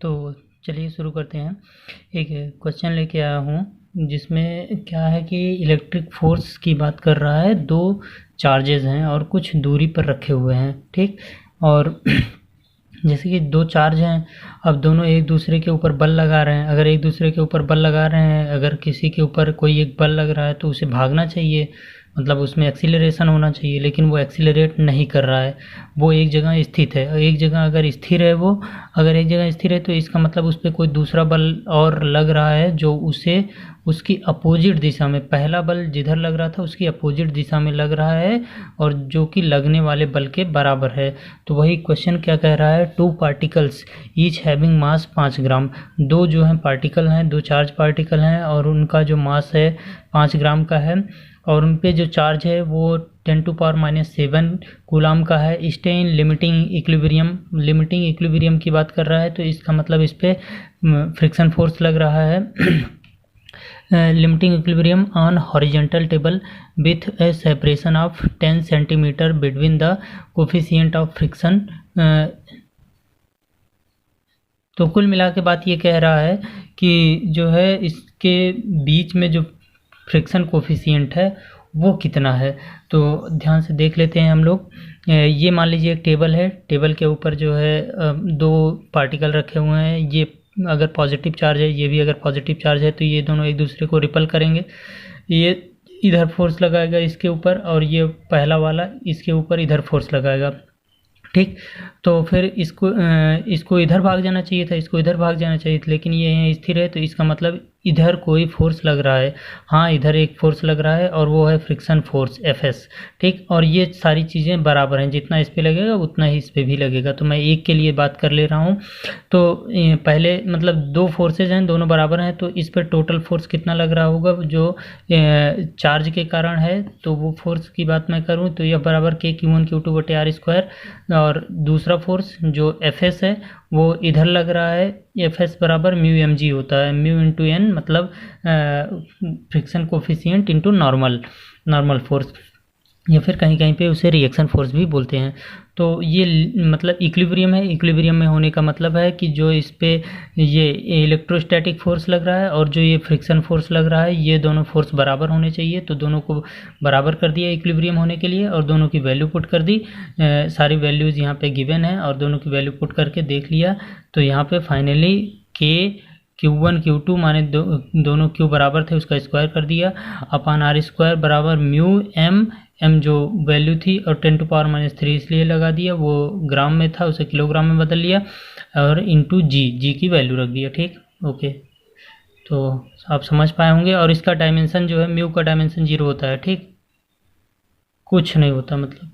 तो चलिए शुरू करते हैं। एक क्वेश्चन लेके आया हूँ जिसमें क्या है कि इलेक्ट्रिक फोर्स की बात कर रहा है। दो चार्जेस हैं और कुछ दूरी पर रखे हुए हैं, ठीक। और जैसे कि दो चार्ज हैं, अब दोनों एक दूसरे के ऊपर बल लगा रहे हैं। अगर एक दूसरे के ऊपर बल लगा रहे हैं, अगर किसी के ऊपर कोई एक बल लग रहा है तो उसे भागना चाहिए, मतलब उसमें एक्सीलरेशन होना चाहिए, लेकिन वो एक्सीलरेट नहीं कर रहा है, वो एक जगह स्थित है। एक जगह अगर स्थिर है, वो अगर एक जगह स्थिर है तो इसका मतलब उस पर कोई दूसरा बल और लग रहा है जो उसे उसकी अपोजिट दिशा में, पहला बल जिधर लग रहा था उसकी अपोजिट दिशा में लग रहा है और जो कि लगने वाले बल के बराबर है। तो वही क्वेश्चन क्या कह रहा है, two particles each having mass 5 ग्राम। दो जो हैं पार्टिकल हैं, दो चार्ज पार्टिकल हैं और उनका जो मास है 5 ग्राम का है और उन पे जो चार्ज है वो 10⁻⁷ कूलाम का है। Stay in limiting equilibrium, limiting equilibrium की बात कर रहा है तो इसका मतलब इस पे फ्रिक्शन फोर्स लग रहा है। Limiting equilibrium on horizontal table with A separation of 10 centimetre between the coefficient of friction. तो कुल मिला के बात ये कह रहा है कि जो है इसके बीच में जो फ्रिक्शन कोफिशिएंट है वो कितना है। तो ध्यान से देख लेते हैं हम लोग। ये मान लीजिए एक टेबल है, टेबल के ऊपर जो है दो पार्टिकल रखे हुए हैं। ये अगर पॉजिटिव चार्ज है, ये भी अगर पॉजिटिव चार्ज है तो ये दोनों एक दूसरे को रिपल करेंगे। ये इधर फोर्स लगाएगा इसके ऊपर और ये पहला वाला इसके ऊपर इधर फोर्स लगाएगा, ठीक। तो फिर इसको इधर भाग जाना चाहिए था, इसको इधर भाग जाना चाहिए था, लेकिन ये यहाँ स्थिर है तो इसका मतलब इधर कोई फोर्स लग रहा है। हाँ, इधर एक फोर्स लग रहा है और वो है फ्रिक्शन फोर्स Fs, ठीक। और ये सारी चीज़ें बराबर हैं, जितना इस पे लगेगा उतना ही इस पे भी लगेगा। तो मैं एक के लिए बात कर ले रहा हूँ। तो पहले मतलब दो फोर्सेज हैं, दोनों बराबर हैं, तो इस पर टोटल फोर्स कितना लग रहा होगा जो चार्ज के कारण है। तो वो फोर्स की बात मैं करूँ तो यह बराबर K⁴ और दूसरा फोर्स जो Fs है वो इधर लग रहा है। Fs बराबर μmg होता है, म्यू इंटू एन, मतलब friction coefficient into normal force, या फिर कहीं कहीं पे उसे रिएक्शन फोर्स भी बोलते हैं। तो ये मतलब इक्विलिब्रियम है। इक्विलिब्रियम में होने का मतलब है कि जो इस पे ये इलेक्ट्रोस्टैटिक फोर्स लग रहा है और जो ये फ्रिक्शन फोर्स लग रहा है, ये दोनों फोर्स बराबर होने चाहिए। तो दोनों को बराबर कर दिया इक्विलिब्रियम होने के लिए और दोनों की वैल्यू पुट कर दी। सारी वैल्यूज़ यहाँ पे गिवन है और दोनों की वैल्यू पुट करके देख लिया तो यहाँ पे फाइनली Q1 Q2 माने दोनों Q बराबर थे, उसका स्क्वायर कर दिया अपॉन R² बराबर म्यू m जो वैल्यू थी और 10⁻³ इसलिए लगा दिया, वो ग्राम में था उसे किलोग्राम में बदल लिया और इंटू जी की वैल्यू रख दिया, ठीक। ओके, तो आप समझ पाए होंगे। और इसका डायमेंशन जो है, म्यू का डायमेंशन 0 होता है, ठीक, कुछ नहीं होता मतलब।